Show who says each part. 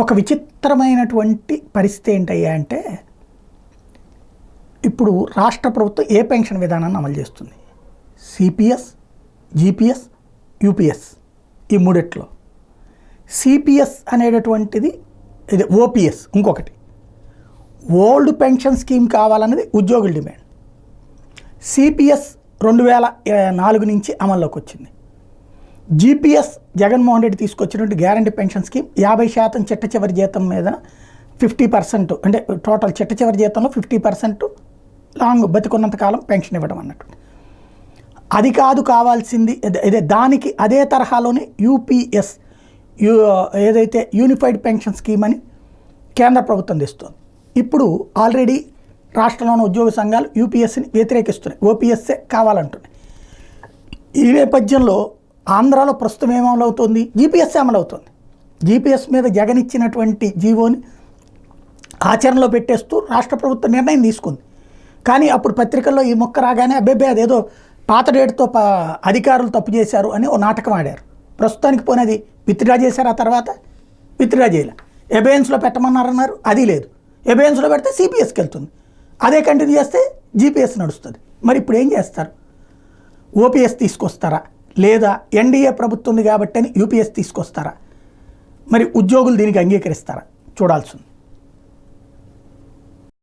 Speaker 1: ఒక విచిత్రమైనటువంటి పరిస్థితి ఏంటయ్యా అంటే, ఇప్పుడు రాష్ట్ర ప్రభుత్వం ఏ పెన్షన్ విధానాన్ని అమలు చేస్తుంది? సిపిఎస్, జిపిఎస్, యూపీఎస్, ఈ మూడిట్లో సిపిఎస్ అనేటటువంటిది ఇది ఓపీఎస్. ఇంకొకటి ఓల్డ్ పెన్షన్ స్కీమ్ కావాలన్నది ఉద్యోగుల డిమాండ్. సిపిఎస్ 2004 నుంచి అమల్లోకి వచ్చింది. జిపిఎస్ జగన్మోహన్ రెడ్డి తీసుకొచ్చినటువంటి గ్యారంటీ పెన్షన్ స్కీమ్ 50% చిట్ట చివరి జీతం మీద 50%, అంటే టోటల్ చిట్ట చివరి జీతంలో 50% లాంగ్ బతికున్నంత కాలం పెన్షన్ ఇవ్వడం అన్నట్టు. అది కాదు కావాల్సింది, దానికి అదే తరహాలోనే యూపీఎస్, ఏదైతే యూనిఫైడ్ పెన్షన్ స్కీమ్ అని కేంద్ర ప్రభుత్వం తెస్తుంది. ఇప్పుడు ఆల్రెడీ రాష్ట్రంలోని ఉద్యోగ సంఘాలు యూపీఎస్ని వ్యతిరేకిస్తున్నాయి, ఓపీఎస్ఏ కావాలంటున్నాయి. ఈ నేపథ్యంలో ఆంధ్రాలో ప్రస్తుతం ఏమవుతుంది? జీపీఎస్ అమలవుతుంది. జీపీఎస్ మీద జగన్ ఇచ్చినటువంటి జీవోని ఆచరణలో పెట్టేస్తూ రాష్ట్ర ప్రభుత్వం నిర్ణయం తీసుకుంది. కానీ అప్పుడు పత్రికల్లో ఈ మొక్క రాగానే అబ్బేబే అదేదో పాత డేట్తో అధికారులు తప్పు చేశారు అని ఓ నాటకం ఆడారు. ప్రస్తుతానికి పోయినది విత్డ్రా చేశారు, ఆ తర్వాత విత్డ్రా చేయలే. ఎబెయన్స్లో పెట్టమన్నారన్నారు, అది లేదు. ఎబెయన్స్లో పెడితే సిపిఎస్కి వెళ్తుంది, అదే కంటిన్యూ చేస్తే జీపీఎస్ నడుస్తుంది. మరి ఇప్పుడు ఏం చేస్తారు? ఓపీఎస్ తీసుకొస్తారా, లేదా ఎన్డీఏ ప్రభుత్వం ఉంది కాబట్టి అని యూపీఎస్ తీసుకొస్తారా? మరి ఉద్యోగులు దీనికి అంగీకరిస్తారా? చూడాల్సి ఉంది.